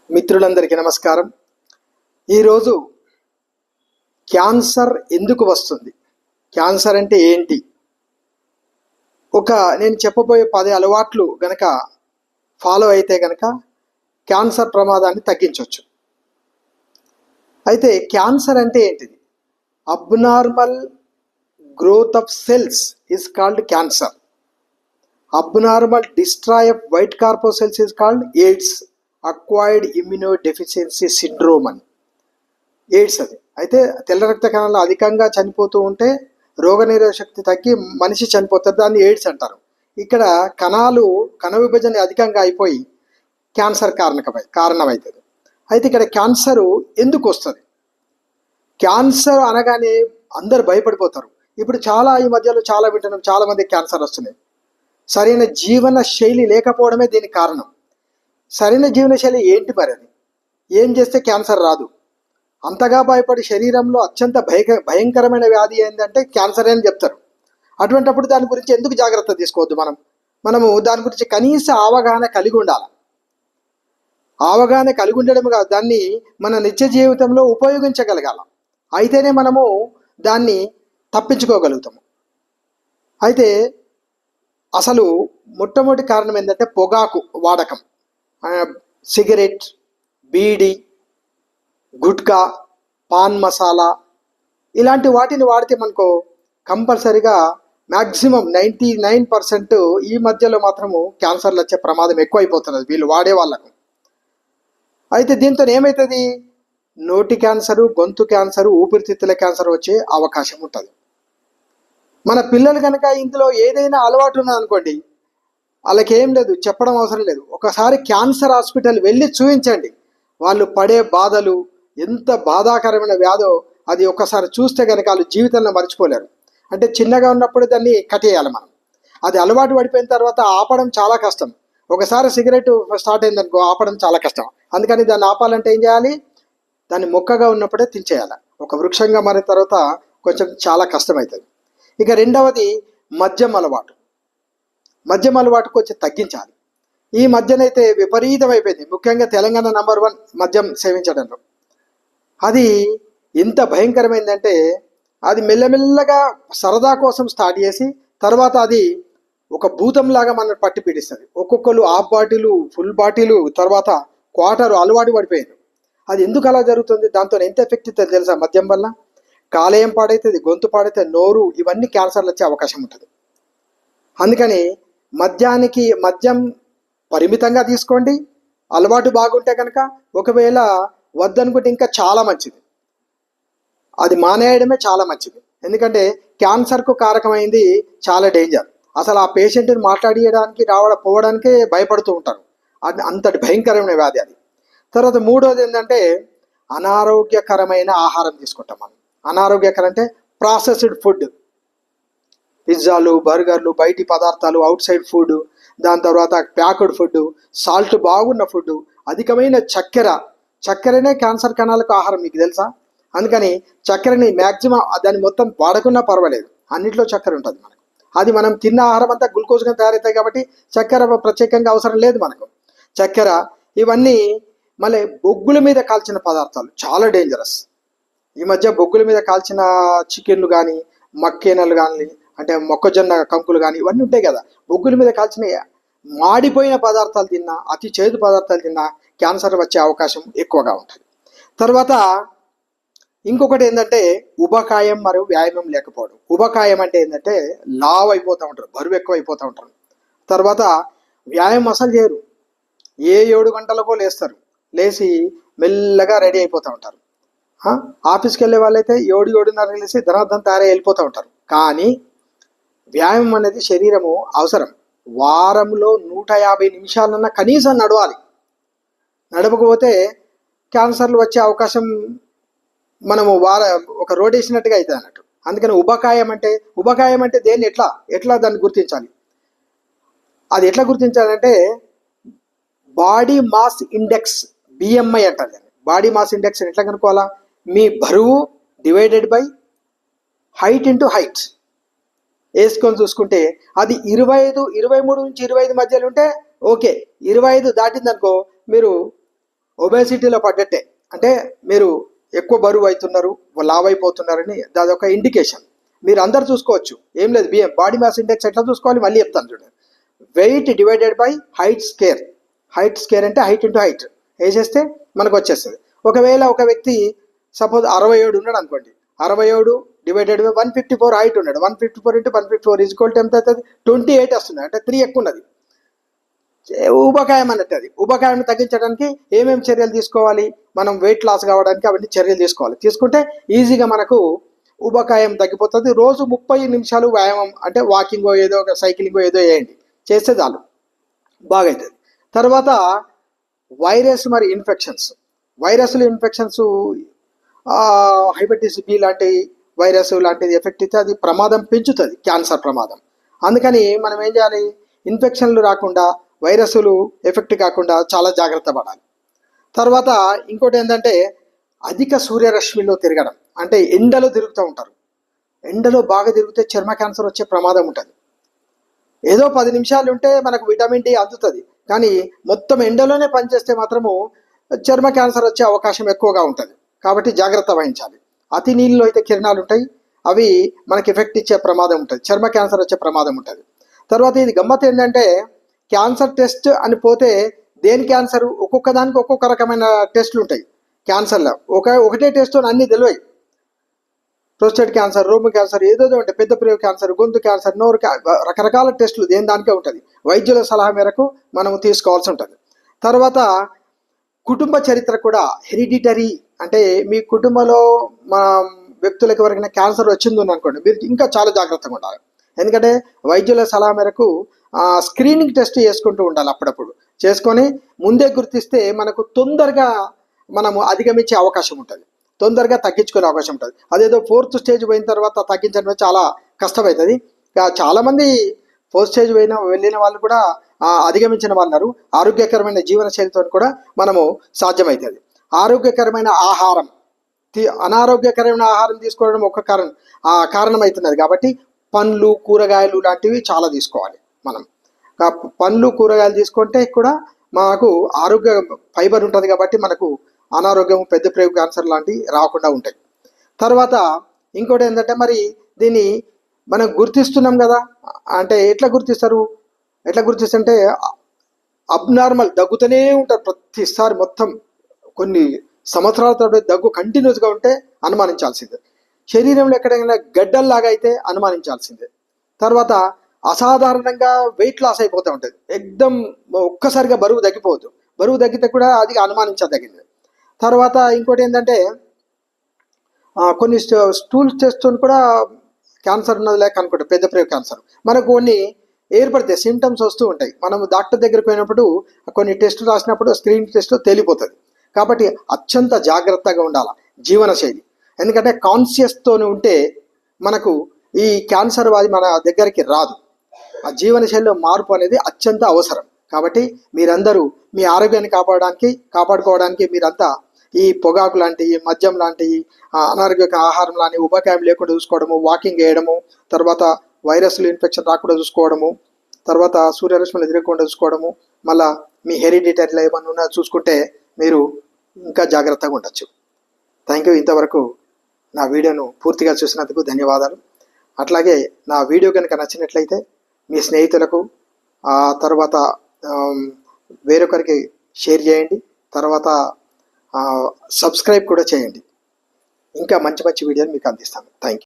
మిత్రులందరికీ నమస్కారం. ఈరోజు క్యాన్సర్ ఎందుకు వస్తుంది, క్యాన్సర్ అంటే ఏంటి, నేను చెప్పబోయే 10 అలవాట్లు గనక ఫాలో అయితే గనక క్యాన్సర్ ప్రమాదాన్ని తగ్గించవచ్చు. అయితే క్యాన్సర్ అంటే ఏంటిది? Abnormal growth of cells is called cancer. Abnormal destroy of white corpuscles is called AIDS, acquired immunodeficiency syndrome అని. ఎయిడ్స్ అది. అయితే తెల్ల రక్త కణాలు అధికంగా చనిపోతూ ఉంటే రోగనిరోధక శక్తి తగ్గి మనిషి చనిపోతారు, దాన్ని ఎయిడ్స్ అంటారు. ఇక్కడ కణ విభజన అధికంగా అయిపోయి క్యాన్సర్ కారణమవుతుంది. అయితే ఇక్కడ క్యాన్సర్ ఎందుకు వస్తుంది? క్యాన్సర్ అనగానే అందరు భయపడిపోతారు. ఇప్పుడు ఈ మధ్యలో చాలా వింటున్నాం, చాలా మంది క్యాన్సర్ వస్తున్నాయి. సరైన జీవన శైలి లేకపోవడమే దీనికి కారణం. సరైన జీవనశైలి ఏంటి మరి? అది ఏం చేస్తే క్యాన్సర్ రాదు? అంతగా భయపడి శరీరంలో అత్యంత భయంకరమైన వ్యాధి ఏంటంటే క్యాన్సర్ అని చెప్తారు. అటువంటిప్పుడు దాని గురించి ఎందుకు జాగ్రత్త తీసుకోవద్దు? మనము దాని గురించి కనీస అవగాహన కలిగి ఉండాలి. అవగాహన కలిగి ఉండడం కాదు, దాన్ని మన నిత్య జీవితంలో ఉపయోగించగలగాల. అయితేనే మనము దాన్ని తప్పించుకోగలుగుతాము. అయితే అసలు మొట్టమొదటి కారణం ఏంటంటే పొగాకు వాడకం. సిగరెట్, బీడి, గుట్కా, పాన్ మసాలా ఇలాంటి వాటిని వాడితే మనకు కంపల్సరిగా మ్యాక్సిమం 99% ఈ మధ్యలో మాత్రము క్యాన్సర్లు వచ్చే ప్రమాదం ఎక్కువైపోతున్నది వీళ్ళు వాడే వాళ్ళకు. అయితే దీంతో ఏమవుతుంది? నోటి క్యాన్సరు, గొంతు క్యాన్సరు, ఊపిరితిత్తుల క్యాన్సర్ వచ్చే అవకాశం ఉంటుంది. మన పిల్లలు కనుక ఇందులో ఏదైనా అలవాటు ఉన్నదనుకోండి, వాళ్ళకి ఏం లేదు, చెప్పడం అవసరం లేదు. ఒకసారి క్యాన్సర్ హాస్పిటల్ వెళ్ళి చూపించండి. వాళ్ళు పడే బాధలు, ఎంత బాధాకరమైన వ్యాధో అది ఒక్కసారి చూస్తే కనుక వాళ్ళు జీవితంలో మర్చిపోలేరు. అంటే చిన్నగా ఉన్నప్పుడు దాన్ని కట్టేయాలి మనం. అది అలవాటు పడిపోయిన తర్వాత ఆపడం చాలా కష్టం. ఒకసారి సిగరెట్ స్టార్ట్ అయిందనుకో ఆపడం చాలా కష్టం. అందుకని దాన్ని ఆపాలంటే ఏం చేయాలి? దాన్ని మొక్కగా ఉన్నప్పుడే తినేయాలి. ఒక వృక్షంగా మారిన తర్వాత కొంచెం చాలా కష్టమవుతుంది. ఇక రెండవది మద్యం అలవాటు. మద్యం అలవాటు కొంచెం తగ్గించాలి. ఈ మధ్యనైతే విపరీతమైపోయింది, ముఖ్యంగా తెలంగాణ నంబర్ 1 మద్యం సేవించడంలో. అది ఎంత భయంకరమైందంటే అది మెల్లమెల్లగా సరదా కోసం స్టార్ట్ చేసి తర్వాత అది ఒక భూతంలాగా మనం పట్టి పీడిస్తుంది. ఒక్కొక్కరు హాఫ్ బాటిలు, ఫుల్ బాటిలు, తర్వాత క్వార్టర్ అలవాటు పడిపోయారు. అది ఎందుకు అలా జరుగుతుంది? దాంతో ఎంత ఎఫెక్ట్ అవుతుంది తెలుసా? మద్యం వల్ల కాలేయం పాడవుతుంది, గొంతు పాడవుతుంది, నోరు, ఇవన్నీ క్యాన్సర్లు వచ్చే అవకాశం ఉంటుంది. అందుకని మద్యం పరిమితంగా తీసుకోండి. అలవాటు బాగుంటే కనుక, ఒకవేళ వద్దనుకుంటే ఇంకా చాలా మంచిది, అది మానేయడమే చాలా మంచిది. ఎందుకంటే క్యాన్సర్కు కారకమైంది చాలా డేంజర్. అసలు ఆ పేషెంట్ని మాట్లాడియడానికి పోవడానికే భయపడుతూ ఉంటారు. అది అంతటి భయంకరమైన వ్యాధి అది. తర్వాత మూడోది ఏంటంటే అనారోగ్యకరమైన ఆహారం తీసుకుంటాం మనం. అనారోగ్యకరం అంటే ప్రాసెస్డ్ ఫుడ్, పిజ్జాలు, బర్గర్లు, బయటి పదార్థాలు, అవుట్ సైడ్ ఫుడ్, దాని తర్వాత ప్యాక్డ్ ఫుడ్, సాల్ట్ బాగున్న ఫుడ్, అధికమైన చక్కెరనే క్యాన్సర్ కణాలకు ఆహారం, మీకు తెలుసా? అందుకని చక్కెరని మ్యాక్సిమం దాన్ని మొత్తం వాడకున్నా పర్వాలేదు, అన్నింటిలో చక్కెర ఉంటుంది మనకు. అది మనం తిన్న ఆహారం అంతా గ్లూకోజ్గా తయారవుతాయి కాబట్టి చక్కెర ప్రత్యేకంగా అవసరం లేదు మనకు. చక్కెర ఇవన్నీ మళ్ళీ బొగ్గుల మీద కాల్చిన పదార్థాలు చాలా డేంజరస్. ఈ మధ్య బొగ్గుల మీద కాల్చిన చికెన్లు కానీ, మక్కేనలు కానీ, అంటే మొక్కజొన్న కంకులు కానీ, ఇవన్నీ ఉంటాయి కదా. బొగ్గుల మీద కాల్చిన మాడిపోయిన పదార్థాలు తిన్నా, అతి చేదు పదార్థాలు తిన్నా క్యాన్సర్ వచ్చే అవకాశం ఎక్కువగా ఉంటుంది. తర్వాత ఇంకొకటి ఏంటంటే ఉబకాయం మరియు వ్యాయామం లేకపోవడం. ఉబకాయం అంటే ఏంటంటే లావ్ అయిపోతూ ఉంటారు, బరువు ఎక్కువ అయిపోతూ ఉంటారు. తర్వాత వ్యాయామం అసలు చేయరు, 7 గంటలకో లేస్తారు, లేచి మెల్లగా రెడీ అయిపోతూ ఉంటారు. ఆఫీస్కి వెళ్ళే వాళ్ళైతే 7-7:30 లేసి ధనార్థం తయారై వెళ్ళిపోతూ ఉంటారు. కానీ వ్యాయామం అనేది శరీరము అవసరం. వారంలో 150 నిమిషాలన్నా కనీసం నడవాలి. నడవకపోతే క్యాన్సర్లు వచ్చే అవకాశం మనము ఒక రోడ్ వేసినట్టుగా అవుతుంది అన్నట్టు. అందుకని ఉబకాయం అంటే దేన్ని ఎట్లా దాన్ని గుర్తించాలి? అది ఎట్లా గుర్తించాలంటే బాడీ మాస్ ఇండెక్స్, BMI అంటారు దాన్ని. బాడీ మాస్ ఇండెక్స్ ఎట్లా కనుక్కోవాలా? మీ బరువు divided by height into height వేసుకొని చూసుకుంటే అది 23 నుంచి 25 మధ్యలో ఉంటే ఓకే. 25 దాటిందనుకో మీరు ఒబేసిటీలో పడ్డట్టే. అంటే మీరు ఎక్కువ బరువు అవుతున్నారు, లావ్ అయిపోతున్నారని అదొక ఇండికేషన్. మీరు అందరు చూసుకోవచ్చు. ఏం లేదు, బాడీ మాస్ ఇండెక్స్ ఎట్లా చూసుకోవాలి మళ్ళీ చెప్తాను చూడండి. Wait divided by height square. Height square అంటే హైట్ ఇంటూ హైట్ వేసేస్తే మనకు వచ్చేస్తుంది. ఒకవేళ ఒక వ్యక్తి సపోజ్ 67 ఉన్నాడు అనుకోండి, 67 డివైడెడ్ బై 154 హైట్ ఉన్నాడు, 154 ఇంటూ 154 ఈజ్వల్ టు ఎంత అవుతుంది? 28 వస్తుంది. అంటే 3 ఎక్కువ ఉన్నది. ఊబకాయం అన్నట్టు. అది ఊబకాయాన్ని తగ్గించడానికి ఏమేమి చర్యలు తీసుకోవాలి, మనం వెయిట్ లాస్ కావడానికి అవన్నీ చర్యలు తీసుకోవాలి. తీసుకుంటే ఈజీగా మనకు ఊబకాయం తగ్గిపోతుంది. రోజు 30 నిమిషాలు వ్యాయామం అంటే వాకింగో ఏదో ఒక సైక్లింగో ఏదో వేయండి, చేస్తే చాలు బాగవుతుంది. తర్వాత వైరస్ మరి ఇన్ఫెక్షన్స్. ఇన్ఫెక్షన్స్ హెపటైటిస్ బి లాంటి వైరస్ లాంటిది ఎఫెక్ట్ అయితే అది ప్రమాదం పెంచుతుంది, క్యాన్సర్ ప్రమాదం. అందుకని మనం ఏం చేయాలి, ఇన్ఫెక్షన్లు రాకుండా వైరస్లు ఎఫెక్ట్ కాకుండా చాలా జాగ్రత్త పడాలి. తర్వాత ఇంకోటి ఏంటంటే అధిక సూర్యరశ్మిలో తిరగడం. అంటే ఎండలో తిరుగుతూ ఉంటారు, ఎండలో బాగా తిరిగితే చర్మ క్యాన్సర్ వచ్చే ప్రమాదం ఉంటుంది. ఏదో 10 నిమిషాలు ఉంటే మనకు విటమిన్ డి అందుతుంది, కానీ మొత్తం ఎండలోనే పనిచేస్తే మాత్రము చర్మ క్యాన్సర్ వచ్చే అవకాశం ఎక్కువగా ఉంటుంది. కాబట్టి జాగ్రత్త వహించాలి. అతి నీళ్ళలో అయితే కిరణాలు ఉంటాయి, అవి మనకి ఎఫెక్ట్ ఇచ్చే ప్రమాదం ఉంటుంది, చర్మ క్యాన్సర్ వచ్చే ప్రమాదం ఉంటుంది. తర్వాత ఇది గమ్మత్ ఏంటంటే క్యాన్సర్ టెస్ట్ అని పోతే దేని క్యాన్సర్ ఒక్కొక్క దానికి ఒక్కొక్క రకమైన టెస్టులు ఉంటాయి. క్యాన్సర్లో ఒకటే టెస్ట్ అన్నీ తెలివాయి. ప్రోస్టేట్ క్యాన్సర్, రోమ్ క్యాన్సర్, ఏదో ఉంటాయి, పెద్ద ప్రేగు క్యాన్సర్, గొంతు క్యాన్సర్, నోరు రకరకాల టెస్టులు దేని దానికే ఉంటుంది. వైద్యుల సలహా మేరకు మనం తీసుకోవాల్సి ఉంటుంది. తర్వాత కుటుంబ చరిత్ర కూడా హెరిడిటరీ. అంటే మీ కుటుంబంలో మా వ్యక్తులకు ఎవరికైనా క్యాన్సర్ వచ్చింది అనుకోండి, మీరు ఇంకా చాలా జాగ్రత్తగా ఉండాలి. ఎందుకంటే వైద్యుల సలహా మేరకు స్క్రీనింగ్ టెస్ట్ చేసుకుంటూ ఉండాలి. అప్పుడప్పుడు చేసుకొని ముందే గుర్తిస్తే మనకు తొందరగా మనము అధిగమించే అవకాశం ఉంటుంది, తొందరగా తగ్గించుకునే అవకాశం ఉంటుంది. అదేదో 4th స్టేజ్ పోయిన తర్వాత తగ్గించడం చాలా కష్టమవుతుంది. చాలామంది 4th స్టేజ్ వెళ్ళిన వాళ్ళు కూడా అధిగమించిన వాళ్ళు ఉన్నారు. ఆరోగ్యకరమైన జీవన శైలితో కూడా మనము సాధ్యమవుతుంది. ఆరోగ్యకరమైన ఆహారం, అనారోగ్యకరమైన ఆహారం తీసుకోవడం ఒక కారణం అవుతున్నది. కాబట్టి పండ్లు, కూరగాయలు లాంటివి చాలా తీసుకోవాలి. మనం పండ్లు, కూరగాయలు తీసుకుంటే కూడా మనకు ఆరోగ్య ఫైబర్ ఉంటుంది, కాబట్టి మనకు అనారోగ్యం, పెద్ద ప్రేగు క్యాన్సర్ లాంటివి రాకుండా ఉంటాయి. తర్వాత ఇంకోటి ఏంటంటే మరి దీన్ని మనం గుర్తిస్తున్నాం కదా, అంటే ఎట్లా గుర్తిస్తుంటే అబ్నార్మల్ దగ్గుతూనే ఉంటారు ప్రతిసారి, మొత్తం కొన్ని సంవత్సరాల తర్వాత దగ్గు కంటిన్యూస్గా ఉంటే అనుమానించాల్సిందే. శరీరంలో ఎక్కడైనా గడ్డల్లాగా అయితే అనుమానించాల్సిందే. తర్వాత అసాధారణంగా వెయిట్ లాస్ అయిపోతూ ఉంటుంది, ఒక్కసారిగా బరువు తగ్గిపోవద్దు, బరువు తగ్గితే కూడా అది అనుమానించదగింది. తర్వాత ఇంకోటి ఏంటంటే కొన్ని స్టూల్స్ టెస్ట్ కూడా క్యాన్సర్ ఉన్నది లేక అనుకుంటే పెద్ద ప్రేగు క్యాన్సర్ మనకు కొన్ని ఏర్పడతాయి, సిమ్టమ్స్ వస్తూ ఉంటాయి. మనం డాక్టర్ దగ్గరికి పోయినప్పుడు కొన్ని టెస్టులు రాసినప్పుడు స్క్రీన్ టెస్ట్ తేలిపోతుంది. కాబట్టి అత్యంత జాగ్రత్తగా ఉండాలి జీవనశైలి. ఎందుకంటే కాన్షియస్తో ఉంటే మనకు ఈ క్యాన్సర్ అది మన దగ్గరికి రాదు. ఆ జీవనశైలిలో మార్పు అనేది అత్యంత అవసరం. కాబట్టి మీరందరూ మీ ఆరోగ్యాన్ని కాపాడుకోవడానికి మీరంతా ఈ పొగాకు లాంటి, మద్యం లాంటి అనారోగ్యక ఆహారం లాంటి ఉబకాయం లేకుండా చూసుకోవడము, వాకింగ్ చేయడము, తర్వాత వైరస్లు ఇన్ఫెక్షన్ రాకుండా చూసుకోవడము, తర్వాత సూర్యరశ్మిని ఎదుర్కొకుండా చూసుకోవడము, మళ్ళీ మీ హెరిడిటరీలో ఏమన్నా ఉన్నా చూసుకుంటే మీరు ఇంకా జాగ్రత్తగా ఉండొచ్చు. Thank you. ఇంతవరకు నా వీడియోను పూర్తిగా చూసినందుకు ధన్యవాదాలు. అట్లాగే నా వీడియో కనుక నచ్చినట్లయితే మీ స్నేహితులకు, తర్వాత వేరొకరికి షేర్ చేయండి. తర్వాత సబ్స్క్రైబ్ కూడా చేయండి. ఇంకా మంచి వీడియోలు మీకు అందిస్తాను. Thank you.